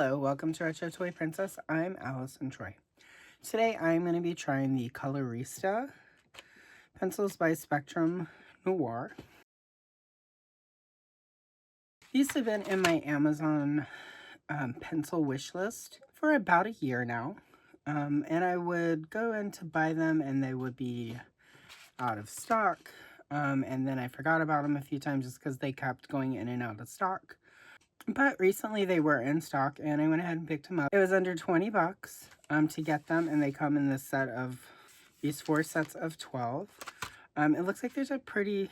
Hello, welcome to Retro Toy Princess. I'm Allison Troy. Today I'm going to be trying the Colorista pencils by Spectrum Noir. These have been in my Amazon pencil wish list for about a year now. And I would go in to buy them and they would be out of stock. And then I forgot about them a few times just because they kept going in and out of stock. But recently they were in stock and I went ahead and picked them up. It was under 20 bucks to get them, and they come in this set of these 4 sets of 12. It looks like there's a pretty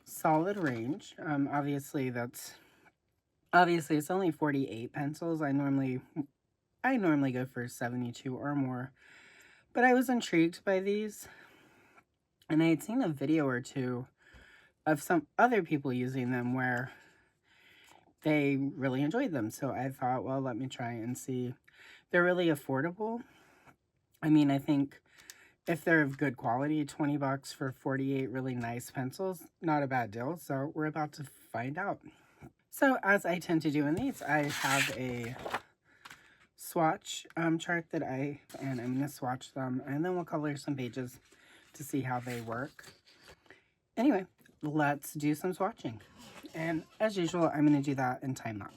solid range. Obviously it's only 48 pencils. I normally go for 72 or more. But I was intrigued by these, and I had seen a video or two of some other people using them where they really enjoyed them. So I thought, well, let me try and see. They're really affordable. I mean, I think if they're of good quality, 20 bucks for 48 really nice pencils, not a bad deal. So we're about to find out. So as I tend to do in these, I have a swatch chart and I'm going to swatch them, and then we'll color some pages to see how they work. Anyway, let's do some swatching. And as usual, I'm going to do that in time lapse.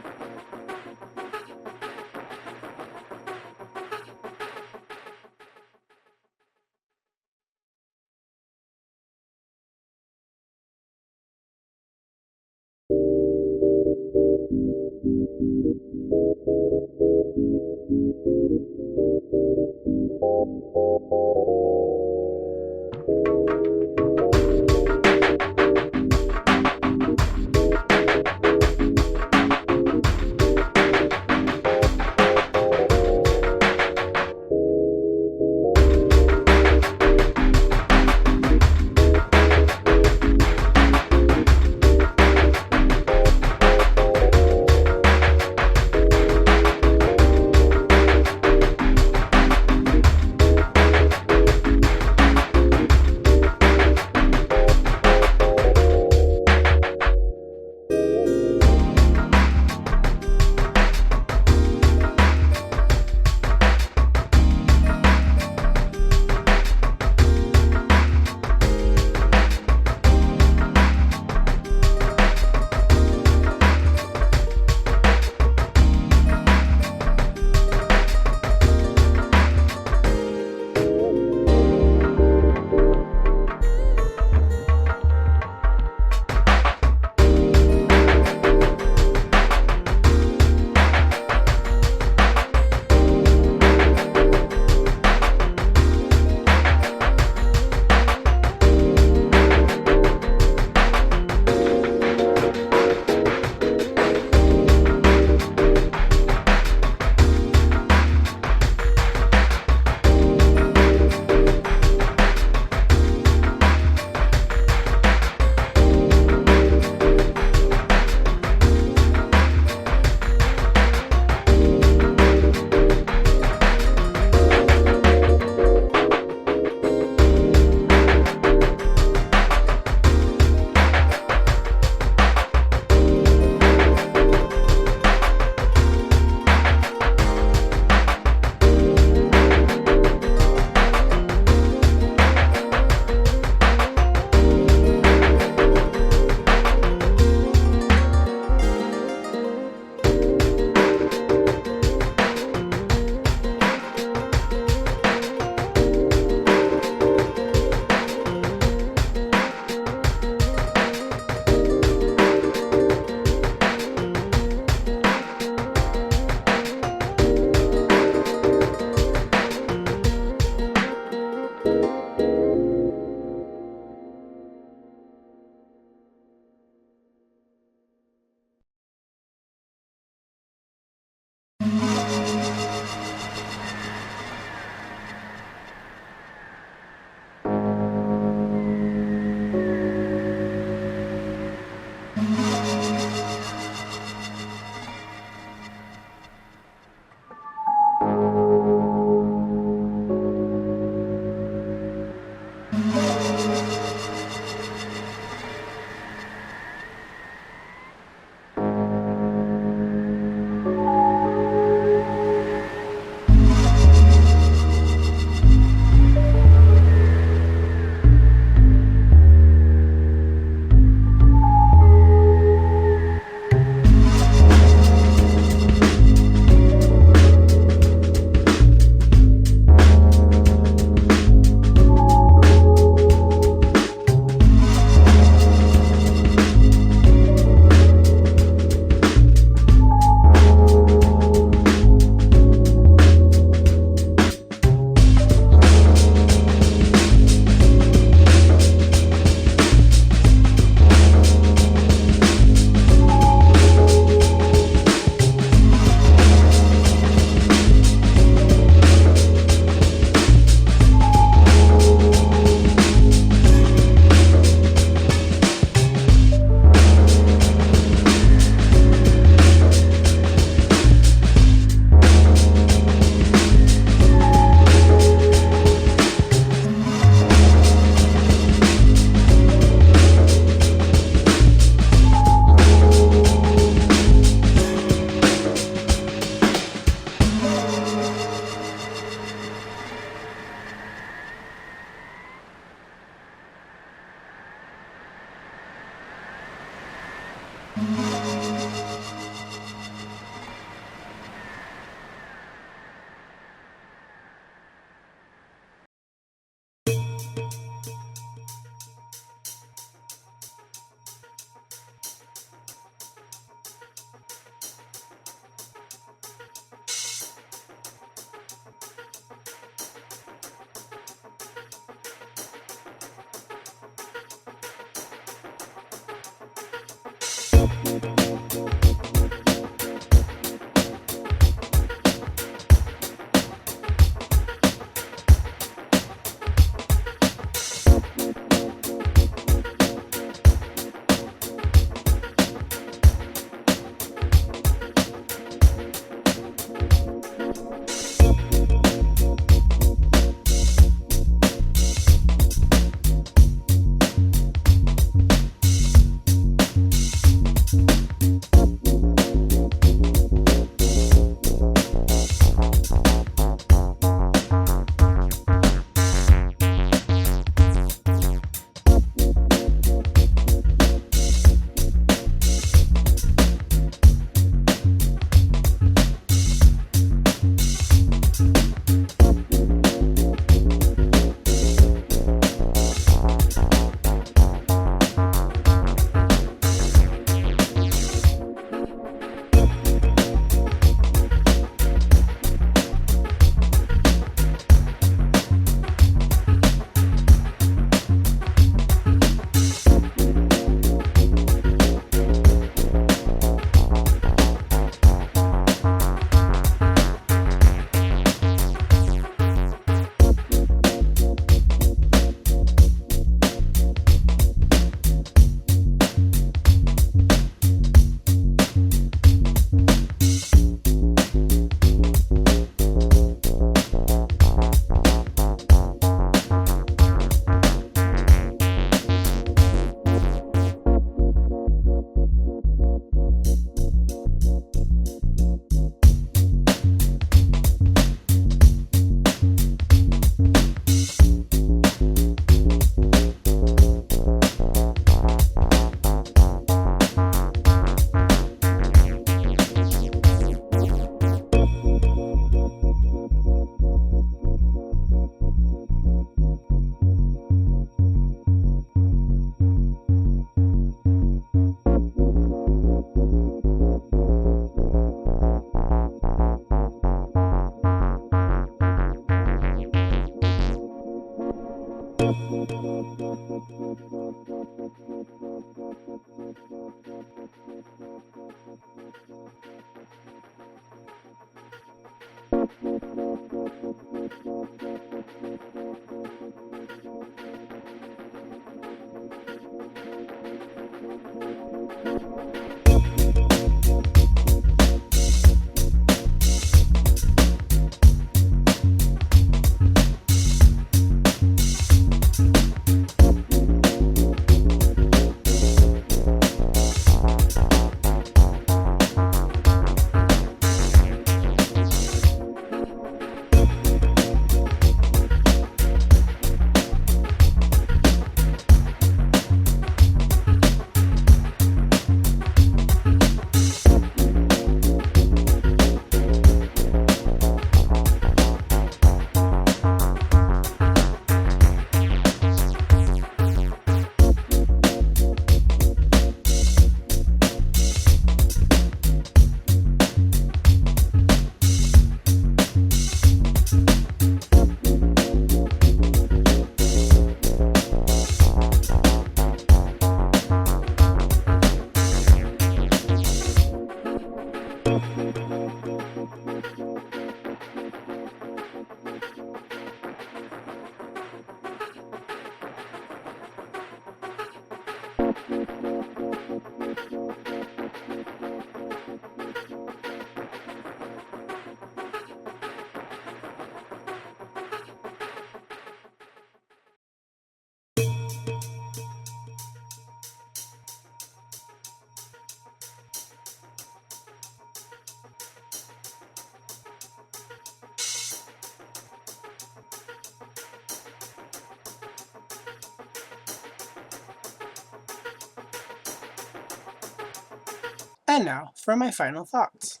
And now for my final thoughts.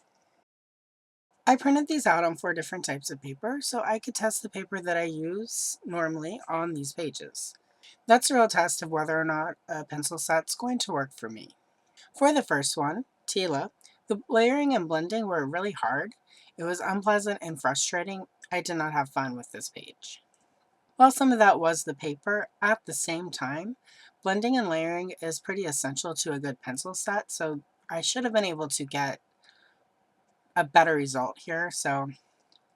I printed these out on 4 different types of paper so I could test the paper that I use normally on these pages. That's a real test of whether or not a pencil set's going to work for me. For the first one, Tila, the layering and blending were really hard. It was unpleasant and frustrating. I did not have fun with this page. While some of that was the paper, at the same time, blending and layering is pretty essential to a good pencil set, so I should have been able to get a better result here. So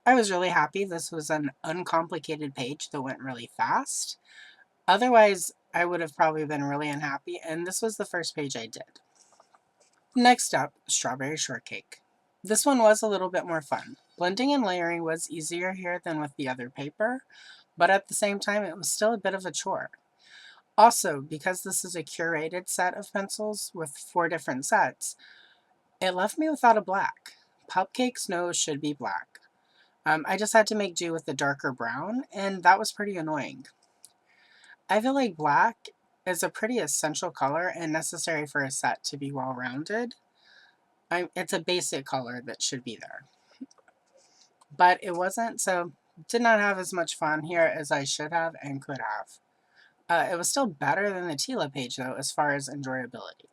I was really happy this was an uncomplicated page that went really fast. Otherwise, I would have probably been really unhappy, and this was the first page I did. Next up, Strawberry Shortcake. This one was a little bit more fun. Blending and layering was easier here than with the other paper, but at the same time, it was still a bit of a chore. Also, because this is a curated set of pencils with 4 different sets, it left me without a black. Pupcake's nose should be black. I just had to make do with the darker brown, and that was pretty annoying. I feel like black is a pretty essential color and necessary for a set to be well-rounded. It's a basic color that should be there. But it wasn't, so did not have as much fun here as I should have and could have. It was still better than the Tila page, though, as far as enjoyability.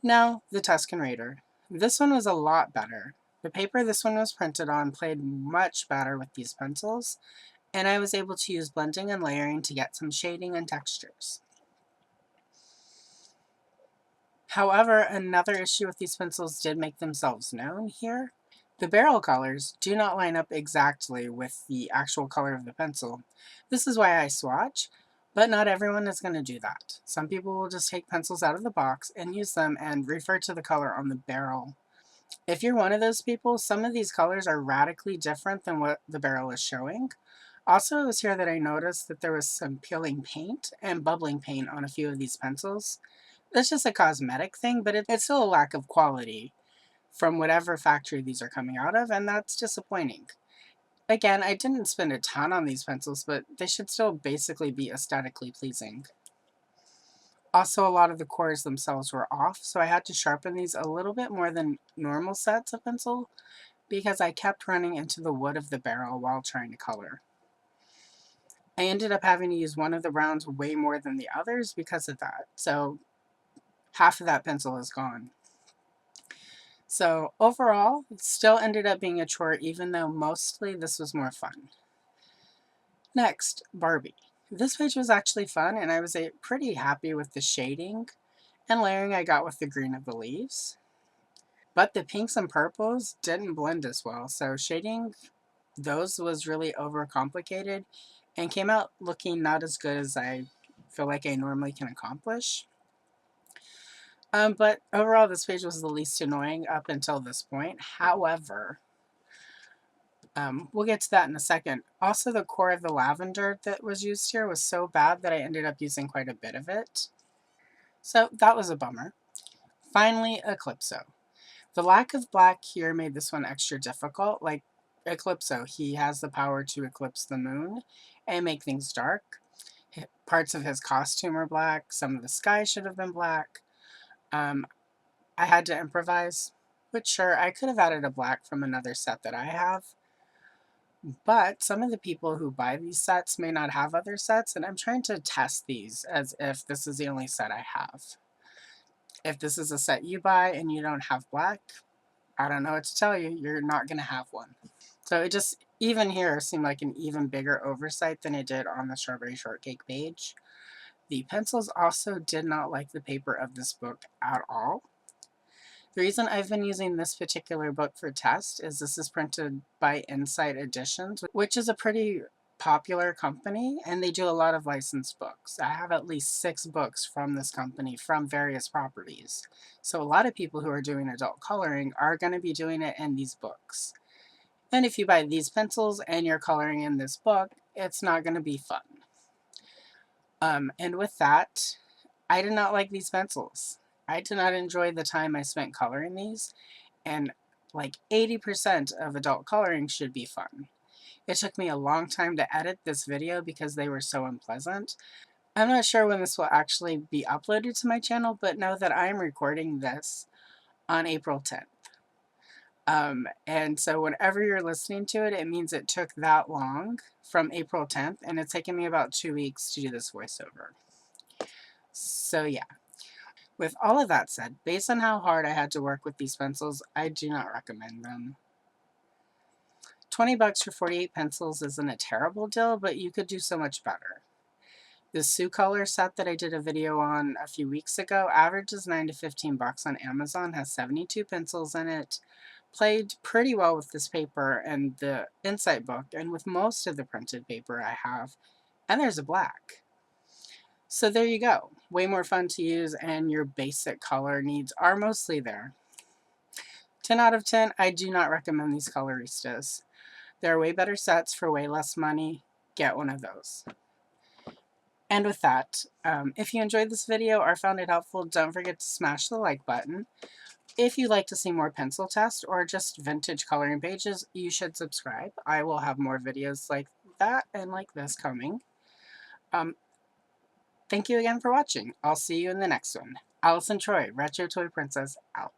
Now, the Tuscan Raider. This one was a lot better. The paper this one was printed on played much better with these pencils, and I was able to use blending and layering to get some shading and textures. However, another issue with these pencils did make themselves known here. The barrel colors do not line up exactly with the actual color of the pencil. This is why I swatch, but not everyone is going to do that. Some people will just take pencils out of the box and use them and refer to the color on the barrel. If you're one of those people, some of these colors are radically different than what the barrel is showing. Also, it was here that I noticed that there was some peeling paint and bubbling paint on a few of these pencils. That's just a cosmetic thing, but it's still a lack of quality from whatever factory these are coming out of, and that's disappointing. Again, I didn't spend a ton on these pencils, but they should still basically be aesthetically pleasing. Also, a lot of the cores themselves were off, so I had to sharpen these a little bit more than normal sets of pencil because I kept running into the wood of the barrel while trying to color. I ended up having to use one of the browns way more than the others because of that, so half of that pencil is gone. So overall, it still ended up being a chore even though mostly this was more fun. Next, Barbie. This page was actually fun and I was pretty happy with the shading and layering I got with the green of the leaves. But the pinks and purples didn't blend as well, so shading those was really overcomplicated and came out looking not as good as I feel like I normally can accomplish. But overall, this page was the least annoying up until this point. However, we'll get to that in a second. Also, the core of the lavender that was used here was so bad that I ended up using quite a bit of it. So that was a bummer. Finally, Eclipso. The lack of black here made this one extra difficult. Like Eclipso, he has the power to eclipse the moon and make things dark. Parts of his costume are black. Some of the sky should have been black. I had to improvise, which sure, I could have added a black from another set that I have. But some of the people who buy these sets may not have other sets, and I'm trying to test these as if this is the only set I have. If this is a set you buy and you don't have black, I don't know what to tell you, you're not going to have one. So it just, even here, seemed like an even bigger oversight than it did on the Strawberry Shortcake page. The pencils also did not like the paper of this book at all. The reason I've been using this particular book for test is this is printed by Insight Editions, which is a pretty popular company, and they do a lot of licensed books. I have at least 6 books from this company from various properties. So a lot of people who are doing adult coloring are going to be doing it in these books. And if you buy these pencils and you're coloring in this book, it's not going to be fun. And with that, I did not like these pencils. I did not enjoy the time I spent coloring these, and like 80% of adult coloring should be fun. It took me a long time to edit this video because they were so unpleasant. I'm not sure when this will actually be uploaded to my channel, but know that I'm recording this on April 10th. And so whenever you're listening to it, it means it took that long from April 10th, and it's taken me about 2 weeks to do this voiceover. So yeah. With all of that said, based on how hard I had to work with these pencils, I do not recommend them. $20 for 48 pencils isn't a terrible deal, but you could do so much better. The Sioux Color set that I did a video on a few weeks ago averages $9 to 15 bucks on Amazon, has 72 pencils in it, played pretty well with this paper and the Insight book, and with most of the printed paper I have, and there's a black. So there you go. Way more fun to use, and your basic color needs are mostly there. 10 out of 10, I do not recommend these Coloristas. There are way better sets for way less money. Get one of those. And with that, if you enjoyed this video or found it helpful, don't forget to smash the like button. If you'd like to see more pencil tests or just vintage coloring pages, you should subscribe. I will have more videos like that and like this coming. Thank you again for watching. I'll see you in the next one. Allison Troy, Retro Toy Princess, out.